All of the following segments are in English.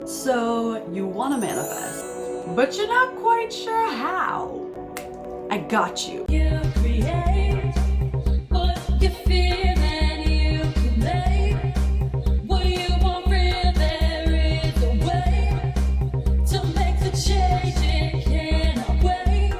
So you want to manifest, but you're not quite sure how. I got you. You create what you feel and you can make what you want real. There is a way to make the change. It cannot wait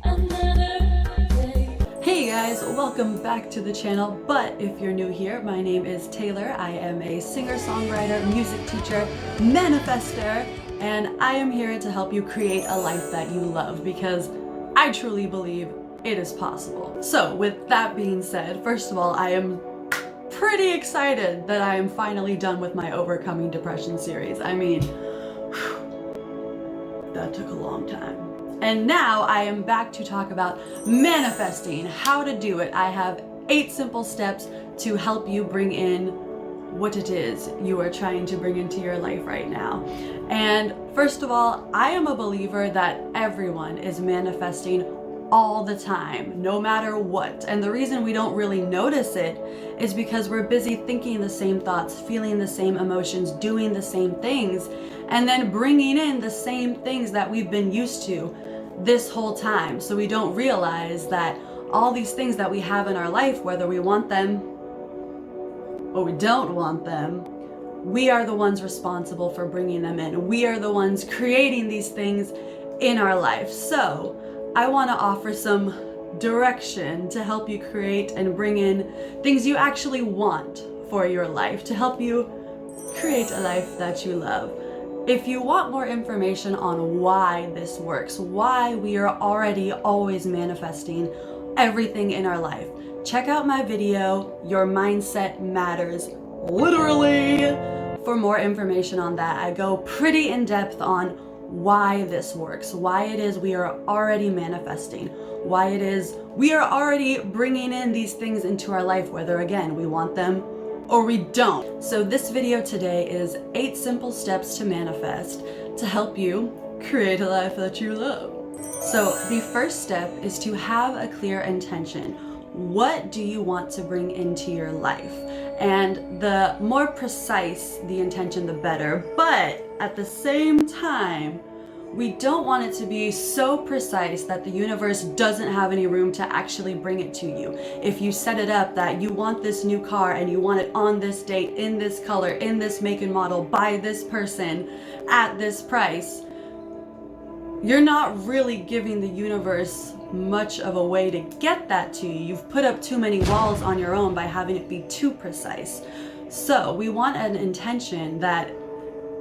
another day. Hey guys, welcome back to the channel. But if you're new here, my name is Taylor. I am a singer-songwriter, music teacher, manifester, and I am here to help you create a life that you love because I truly believe it is possible. So with that being said, first of all, I am pretty excited that I am finally done with my Overcoming Depression series. I mean, that took a long time. And now I am back to talk about manifesting, how to do it. I have 8 simple steps to help you bring in what it is you are trying to bring into your life right now. And first of all, I am a believer that everyone is manifesting all the time, no matter what. And the reason we don't really notice it is because we're busy thinking the same thoughts, feeling the same emotions, doing the same things, and then bringing in the same things that we've been used to this whole time. So we don't realize that all these things that we have in our life, whether we want them or we don't want them, we are the ones responsible for bringing them in. We are the ones creating these things in our life. So I want to offer some direction to help you create and bring in things you actually want for your life, to help you create a life that you love. If you want more information on why this works, why we are already always manifesting everything in our life, check out my video, Your Mindset Matters, literally. For more information on that, I go pretty in depth on why this works, why it is we are already manifesting, why it is we are already bringing in these things into our life, whether again, we want them or we don't. So this video today is 8 simple steps to manifest to help you create a life that you love. So the first step is to have a clear intention. What do you want to bring into your life? And the more precise the intention, the better. But at the same time, we don't want it to be so precise that the universe doesn't have any room to actually bring it to you. If you set it up that you want this new car and you want it on this date, in this color, in this make and model, by this person, at this price, you're not really giving the universe much of a way to get that to you. You've put up too many walls on your own by having it be too precise. So we want an intention that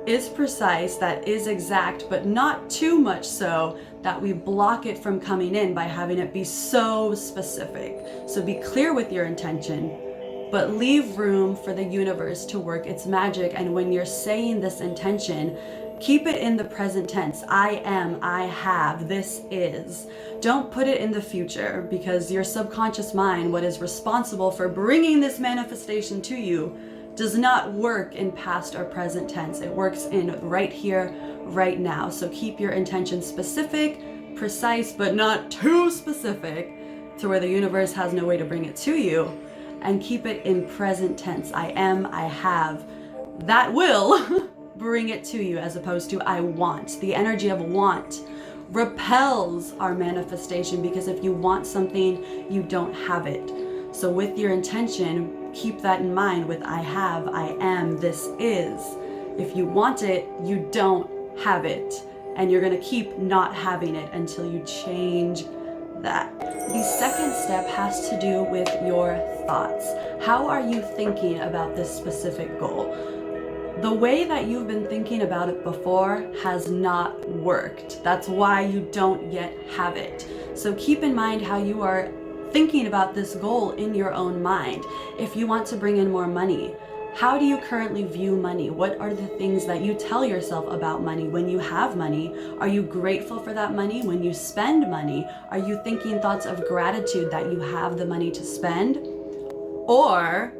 is precise, that is exact, but not too much so that we block it from coming in by having it be so specific. So be clear with your intention, but leave room for the universe to work its magic. And when you're saying this intention, keep it in the present tense. I am, I have, this is. Don't put it in the future, because your subconscious mind, what is responsible for bringing this manifestation to you, does not work in past or present tense. It works in right here, right now. So keep your intention specific, precise, but not too specific to where the universe has no way to bring it to you. And keep it in present tense. I am, I have. That will bring it to you, as opposed to I want. The energy of want repels our manifestation, because if you want something, you don't have it. So with your intention, keep that in mind with I have, I am, this is. If you want it, you don't have it. And you're gonna keep not having it until you change that. The second step has to do with your thoughts. How are you thinking about this specific goal? The way that you've been thinking about it before has not worked. That's why you don't yet have it. So keep in mind how you are thinking about this goal in your own mind. If you want to bring in more money, how do you currently view money? What are the things that you tell yourself about money when you have money? Are you grateful for that money when you spend money? Are you thinking thoughts of gratitude that you have the money to spend? Or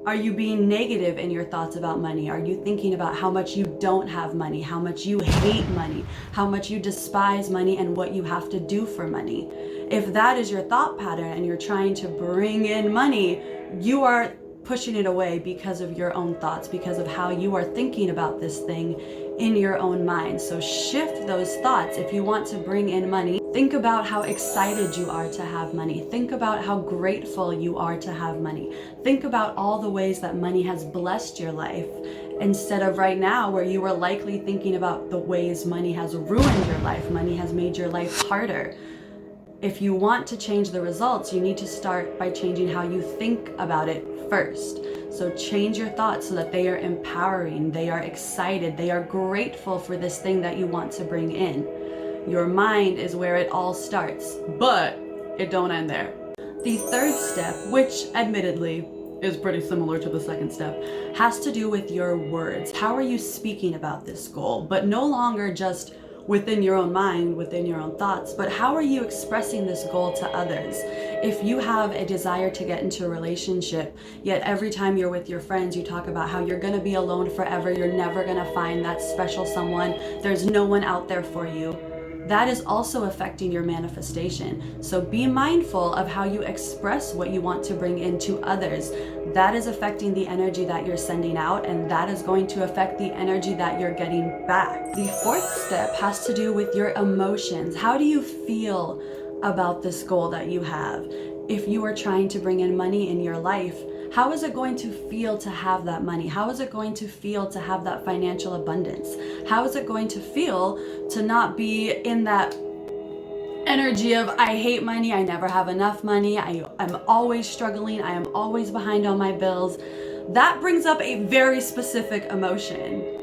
are you being negative in your thoughts about money? Are you thinking about how much you don't have money, how much you hate money, how much you despise money, and what you have to do for money? If that is your thought pattern and you're trying to bring in money, you are pushing it away because of your own thoughts, because of how you are thinking about this thing in your own mind. So shift those thoughts. If you want to bring in money, think about how excited you are to have money. Think about how grateful you are to have money. Think about all the ways that money has blessed your life, instead of right now where you are likely thinking about the ways money has ruined your life, money has made your life harder. If you want to change the results, you need to start by changing how you think about it first. So change your thoughts so that they are empowering, they are excited, they are grateful for this thing that you want to bring in. Your mind is where it all starts, but it don't end there. The third step, which admittedly is pretty similar to the second step, has to do with your words. How are you speaking about this goal? But no longer just within your own mind, within your own thoughts, but how are you expressing this goal to others? If you have a desire to get into a relationship, yet every time you're with your friends, you talk about how you're gonna be alone forever, you're never gonna find that special someone, there's no one out there for you, that is also affecting your manifestation. So be mindful of how you express what you want to bring into others. That is affecting the energy that you're sending out, and that is going to affect the energy that you're getting back. The fourth step has to do with your emotions. How do you feel about this goal that you have? If you are trying to bring in money in your life, how is it going to feel to have that money? How is it going to feel to have that financial abundance? How is it going to feel to not be in that energy of I hate money, I never have enough money, I'm always struggling, I am always behind on my bills? That brings up a very specific emotion.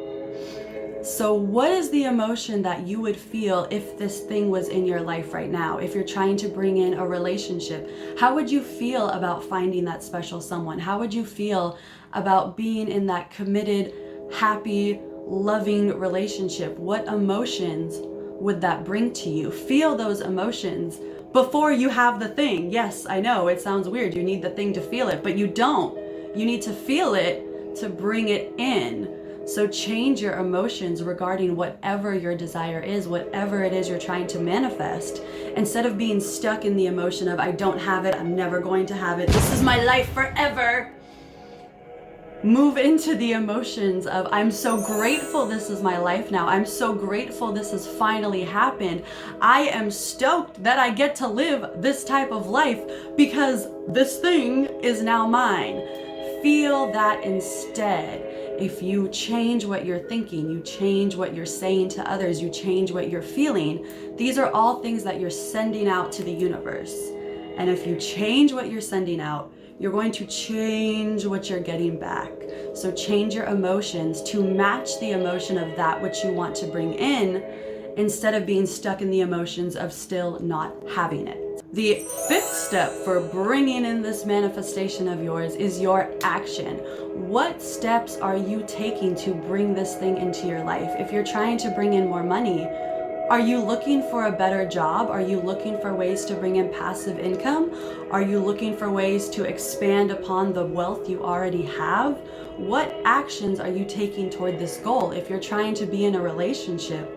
So what is the emotion that you would feel if this thing was in your life right now? If you're trying to bring in a relationship, how would you feel about finding that special someone? How would you feel about being in that committed, happy, loving relationship? What emotions would that bring to you? Feel those emotions before you have the thing. Yes, I know it sounds weird. You need the thing to feel it, but you don't. You need to feel it to bring it in. So change your emotions regarding whatever your desire is, whatever it is you're trying to manifest. Instead of being stuck in the emotion of I don't have it, I'm never going to have it, this is my life forever. Move into the emotions of I'm so grateful this is my life now. I'm so grateful this has finally happened. I am stoked that I get to live this type of life because this thing is now mine. Feel that instead. If you change what you're thinking, you change what you're saying to others, you change what you're feeling, these are all things that you're sending out to the universe. And if you change what you're sending out, you're going to change what you're getting back. So change your emotions to match the emotion of that which you want to bring in, instead of being stuck in the emotions of still not having it. The fifth step for bringing in this manifestation of yours is your action. What steps are you taking to bring this thing into your life? If you're trying to bring in more money, are you looking for a better job? Are you looking for ways to bring in passive income? Are you looking for ways to expand upon the wealth you already have? What actions are you taking toward this goal? If you're trying to be in a relationship,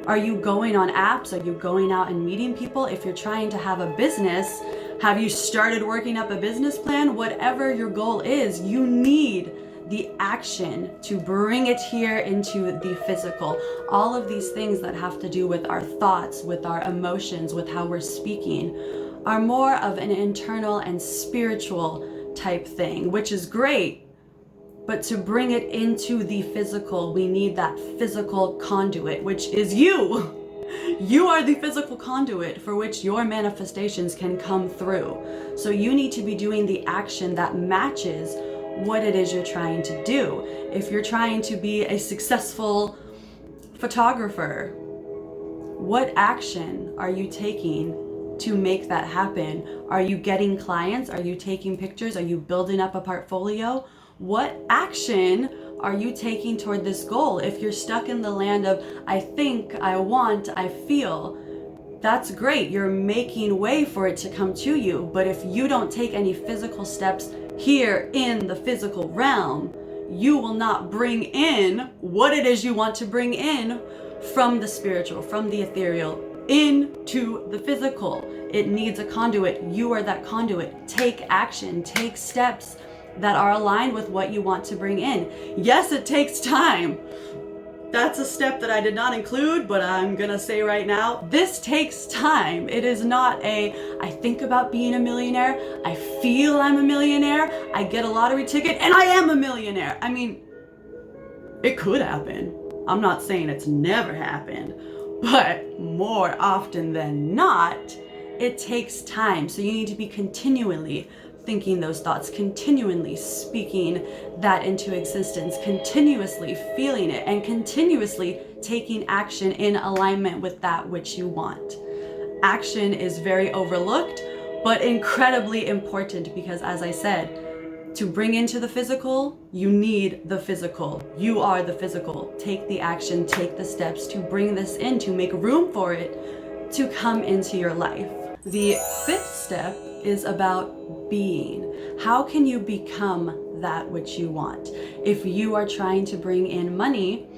are you going on apps? Are you going out and meeting people? If you're trying to have a business, have you started working up a business plan? Whatever your goal is, you need the action to bring it here into the physical. All of these things that have to do with our thoughts, with our emotions, with how we're speaking, are more of an internal and spiritual type thing, which is great. But to bring it into the physical, we need that physical conduit, which is you. You are the physical conduit for which your manifestations can come through. So you need to be doing the action that matches what it is you're trying to do. If you're trying to be a successful photographer, what action are you taking to make that happen? Are you getting clients? Are you taking pictures? Are you building up a portfolio? What action are you taking toward this goal? If you're stuck in the land of I think, I want, I feel, that's great. You're making way for it to come to you. But if you don't take any physical steps here in the physical realm, you will not bring in what it is you want to bring in from the spiritual, from the ethereal, into the physical. It needs a conduit. You are that conduit. Take action, take steps that are aligned with what you want to bring in. Yes, it takes time. That's a step that I did not include, but I'm gonna say right now, this takes time. It is not I think about being a millionaire, I feel I'm a millionaire, I get a lottery ticket, and I am a millionaire. I mean, it could happen. I'm not saying it's never happened, but more often than not, it takes time. So you need to be continually thinking those thoughts, continually speaking that into existence, continuously feeling it, and continuously taking action in alignment with that which you want. Action is very overlooked, but incredibly important, because as I said, to bring into the physical, you need the physical. You are the physical. Take the action, take the steps to bring this in, to make room for it to come into your life. The fifth step is about being. How can you become that which you want? If you are trying to bring in money,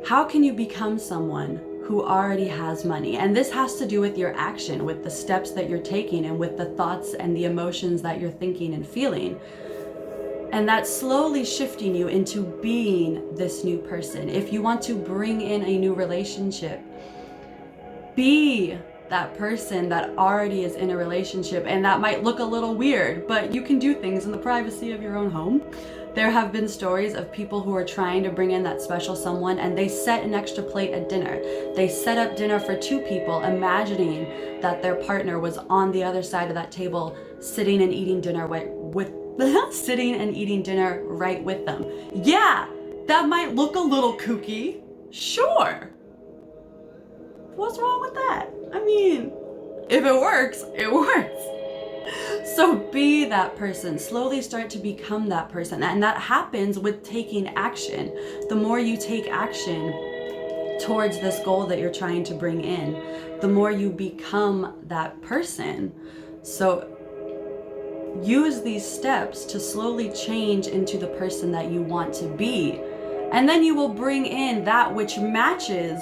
how can you become someone who already has money? And this has to do with your action, with the steps that you're taking, and with the thoughts and the emotions that you're thinking and feeling. And that's slowly shifting you into being this new person. If you want to bring in a new relationship, be that person that already is in a relationship. And that might look a little weird, but you can do things in the privacy of your own home. There have been stories of people who are trying to bring in that special someone, and they set an extra plate at dinner. They set up dinner for 2 people, imagining that their partner was on the other side of that table, sitting and eating dinner sitting and eating dinner right with them. Yeah, that might look a little kooky. Sure. What's wrong with that? I mean, if it works, it works. So be that person. Slowly start to become that person. And that happens with taking action. The more you take action towards this goal that you're trying to bring in, the more you become that person. So use these steps to slowly change into the person that you want to be. And then you will bring in that which matches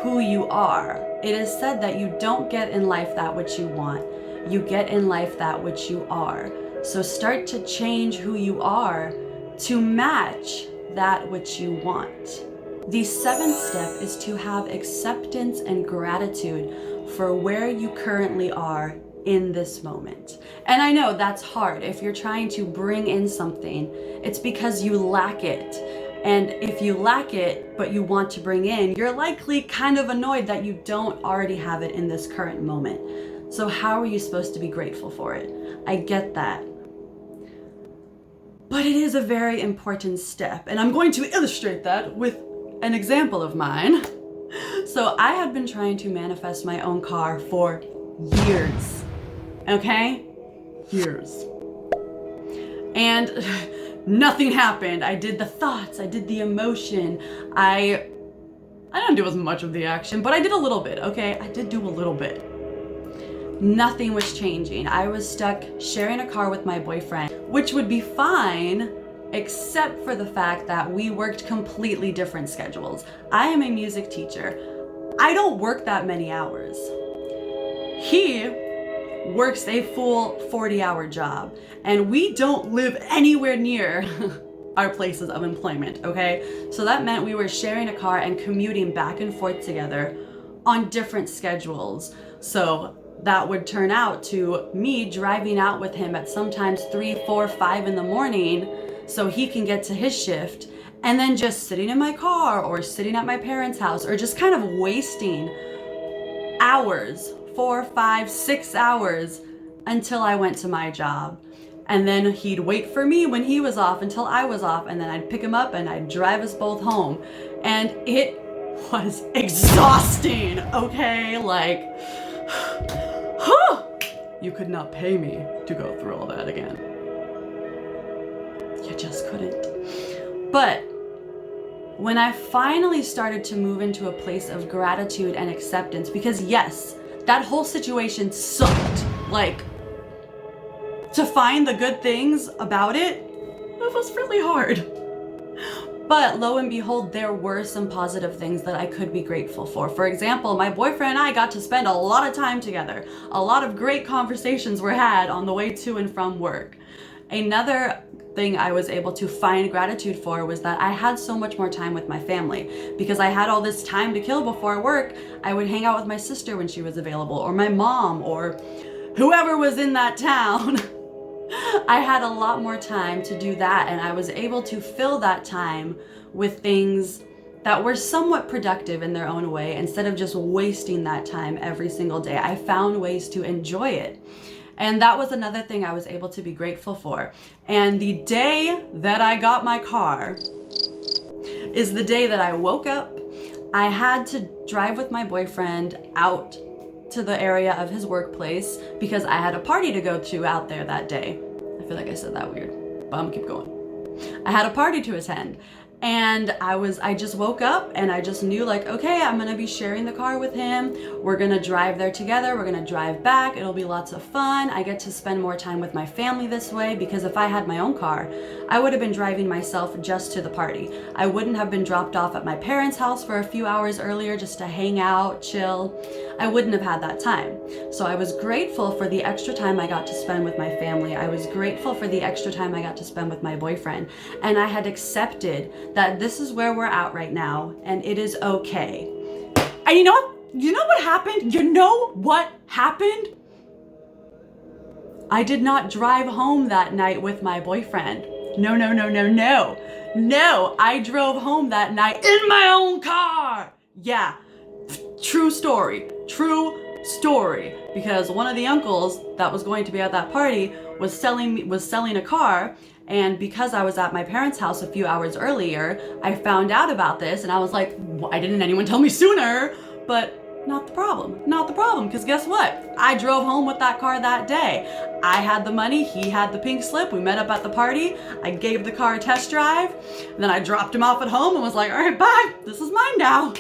who you are. It is said that you don't get in life that which you want. You get in life that which you are. So start to change who you are to match that which you want. The 7th step is to have acceptance and gratitude for where you currently are in this moment. And I know that's hard. If you're trying to bring in something, it's because you lack it. And if you lack it, but you want to bring in, you're likely kind of annoyed that you don't already have it in this current moment. So how are you supposed to be grateful for it? I get that. But it is a very important step. And I'm going to illustrate that with an example of mine. So I had been trying to manifest my own car for years. Okay? Years. And nothing happened. I did the thoughts, I did the emotion. I didn't do as much of the action, but I did a little bit, okay? I did do a little bit. Nothing was changing. I was stuck sharing a car with my boyfriend, which would be fine, except for the fact that we worked completely different schedules. I am a music teacher. I don't work that many hours. He works a full 40-hour job, and we don't live anywhere near our places of employment, okay? So that meant we were sharing a car and commuting back and forth together on different schedules. So that would turn out to me driving out with him at sometimes 3, 4, 5 in the morning so he can get to his shift, and then just sitting in my car or sitting at my parents' house, or just kind of wasting hours, 4, 5, 6 hours until I went to my job. And then he'd wait for me when he was off until I was off, and then I'd pick him up and I'd drive us both home. And it was exhausting, okay? Like, you could not pay me to go through all that again. You just couldn't. But when I finally started to move into a place of gratitude and acceptance, because yes, that whole situation sucked. Like, to find the good things about it, it was really hard. But lo and behold, there were some positive things that I could be grateful for. For example, my boyfriend and I got to spend a lot of time together. A lot of great conversations were had on the way to and from work. Another thing I was able to find gratitude for was that I had so much more time with my family. Because I had all this time to kill before work, I would hang out with my sister when she was available, or my mom, or whoever was in that town. I had a lot more time to do that, and I was able to fill that time with things that were somewhat productive in their own way instead of just wasting that time every single day. I found ways to enjoy it. And that was another thing I was able to be grateful for. And the day that I got my car is the day that I woke up. I had to drive with my boyfriend out to the area of his workplace because I had a party to go to out there that day. I feel like I said that weird, but I'm gonna keep going. I had a party to attend, and I just woke up and I just knew, like, okay, I'm gonna be sharing the car with him. We're gonna drive there together. We're gonna drive back. It'll be lots of fun. I get to spend more time with my family this way, because if I had my own car, I would have been driving myself just to the party. I wouldn't have been dropped off at my parents' house for a few hours earlier just to hang out, chill. I wouldn't have had that time. So I was grateful for the extra time I got to spend with my family. I was grateful for the extra time I got to spend with my boyfriend. And I had accepted that this is where we're at right now, and it is okay. And you know what? You know what happened? You know what happened? I did not drive home that night with my boyfriend. No. No, I drove home that night in my own car. Yeah, true story. Because one of the uncles that was going to be at that party was selling a car, and because I was at my parents' house a few hours earlier, I found out about this, and I was like, why didn't anyone tell me sooner? But not the problem, because guess what? I drove home with that car that day. I had the money, he had the pink slip, we met up at the party, I gave the car a test drive, and then I dropped him off at home and was like, all right, bye, this is mine now.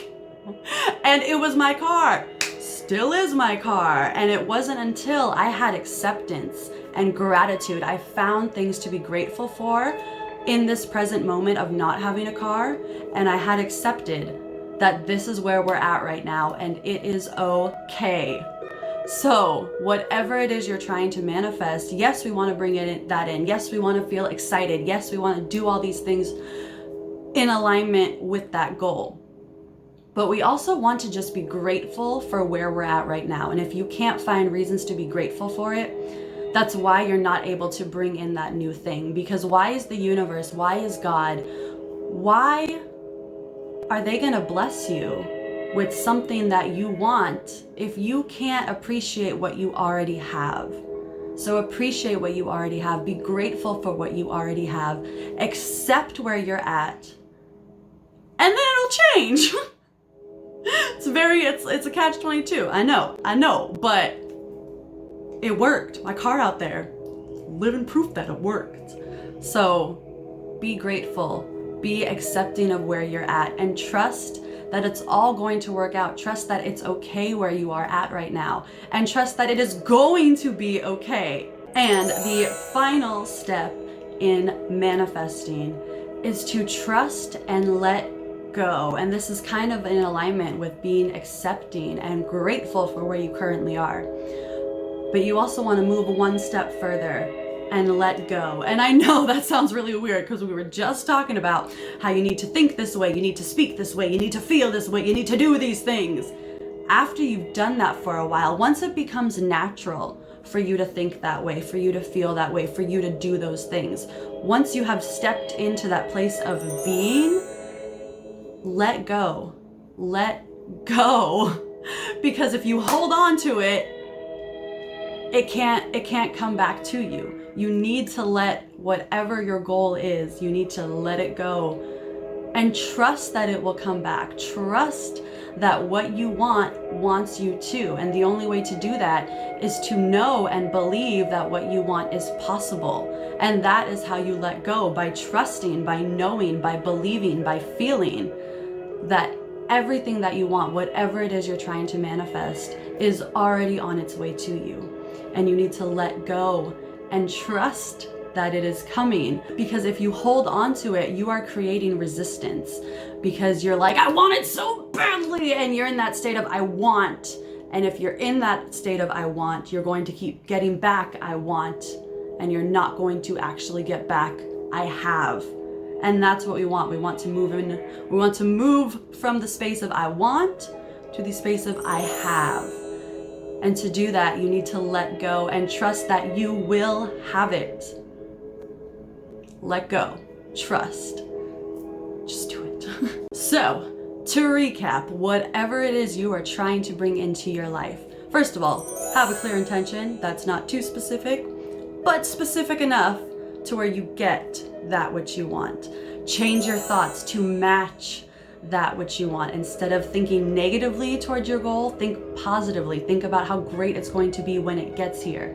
And it was my car, still is my car, and it wasn't until I had acceptance and gratitude, I found things to be grateful for in this present moment of not having a car, and I had accepted that this is where we're at right now, and it is okay. So whatever it is you're trying to manifest, yes, we want to bring that in. Yes, we want to feel excited. Yes, we want to do all these things in alignment with that goal. But we also want to just be grateful for where we're at right now. And if you can't find reasons to be grateful for it, that's why you're not able to bring in that new thing. Because why is the universe, why is God, why are they gonna bless you with something that you want if you can't appreciate what you already have? So appreciate what you already have. Be grateful for what you already have. Accept where you're at, and then it'll change. It's a catch-22. I know, but it worked. My car out there, living proof that it worked. So be grateful, be accepting of where you're at, and trust that it's all going to work out. Trust that it's okay where you are at right now, and trust that it is going to be okay. And the final step in manifesting is to trust and let go. And this is kind of in alignment with being accepting and grateful for where you currently are. But you also want to move one step further and let go. And I know that sounds really weird, because we were just talking about how you need to think this way, you need to speak this way, you need to feel this way, you need to do these things. After you've done that for a while, once it becomes natural for you to think that way, for you to feel that way, for you to do those things, once you have stepped into that place of being, let go. Because if you hold on to it, it can't come back to you. You need to let whatever your goal is, you need to let it go and trust that it will come back. Trust that what you want wants you to. And the only way to do that is to know and believe that what you want is possible. And that is how you let go, by trusting, by knowing, by believing, by feeling that everything that you want, whatever it is you're trying to manifest, is already on its way to you. And you need to let go and trust that it is coming. Because if you hold on to it, you are creating resistance, because you're like, I want it so badly, and you're in that state of I want. And if you're in that state of I want, you're going to keep getting back I want, and you're not going to actually get back I have. And that's what we want. We want to move from the space of I want to the space of I have. And to do that, you need to let go and trust that you will have it. Let go. Trust. Just do it. So, to recap, whatever it is you are trying to bring into your life, first of all, have a clear intention that's not too specific, but specific enough to where you get that which you want. Change your thoughts to match that which you want. Instead of thinking negatively towards your goal, think positively. Think about how great it's going to be when it gets here.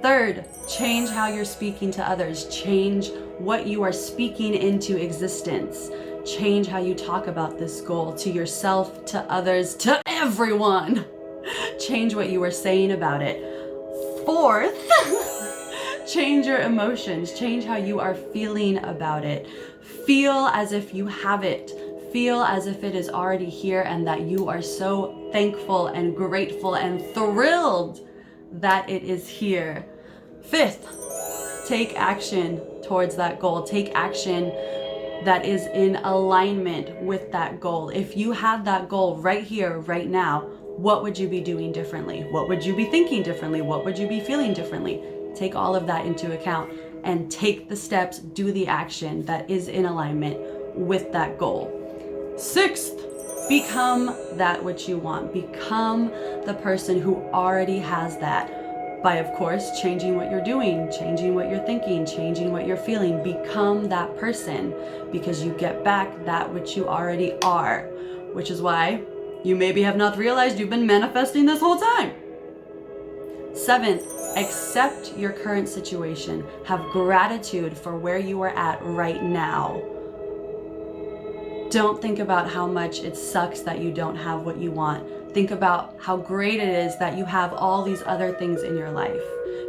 Third, change how you're speaking to others. Change what you are speaking into existence. Change how you talk about this goal to yourself, to others, to everyone. Change what you are saying about it. Fourth, change your emotions. Change how you are feeling about it. Feel as if you have it. Feel as if it is already here and that you are so thankful and grateful and thrilled that it is here. Fifth, take action towards that goal. Take action that is in alignment with that goal. If you had that goal right here, right now, what would you be doing differently? What would you be thinking differently? What would you be feeling differently? Take all of that into account and take the steps, do the action that is in alignment with that goal. Sixth, become that which you want. Become the person who already has that by, of course, changing what you're doing, changing what you're thinking, changing what you're feeling. Become that person, because you get back that which you already are, which is why you maybe have not realized you've been manifesting this whole time. Seventh, accept your current situation. Have gratitude for where you are at right now. Don't think about how much it sucks that you don't have what you want. Think about how great it is that you have all these other things in your life.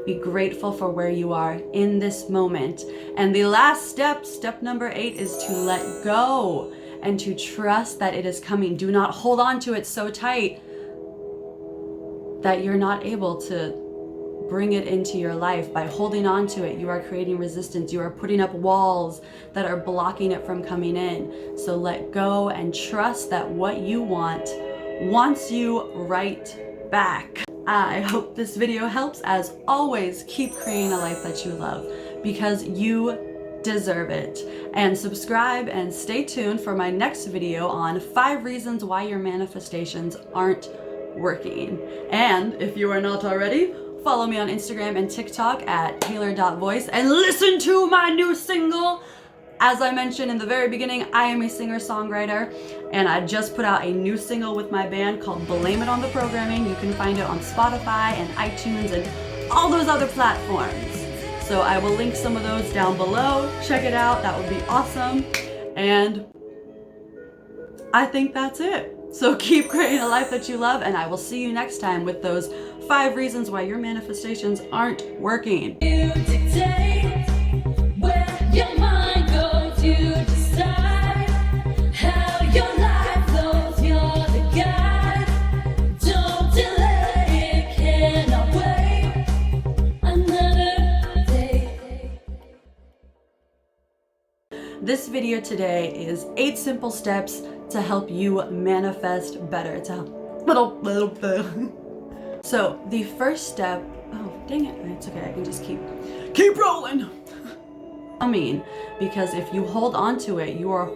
Be grateful for where you are in this moment. And the last step, step number 8, is to let go and to trust that it is coming. Do not hold on to it so tight that you're not able to bring it into your life. By holding on to it, you are creating resistance. You are putting up walls that are blocking it from coming in. So let go and trust that what you want wants you right back. I hope this video helps. As always, keep creating a life that you love, because you deserve it. And subscribe and stay tuned for my next video on 5 reasons why your manifestations aren't working. And if you are not already, follow me on Instagram and TikTok at taylor.voice and listen to my new single. As I mentioned in the very beginning, I am a singer-songwriter, and I just put out a new single with my band called Blame It on the Programming. You can find it on Spotify and iTunes and all those other platforms. So I will link some of those down below. Check it out. That would be awesome. And I think that's it. So keep creating a life that you love, and I will see you next time with those 5 reasons why your manifestations aren't working. You dictate where your mind goes, you decide how your life flows, you're the guide. Don't delay, it cannot wait another day. This video today is 8 simple steps to help you manifest better. So the first step, oh dang it, it's okay, I can just keep rolling. I mean, because if you hold on to it, you are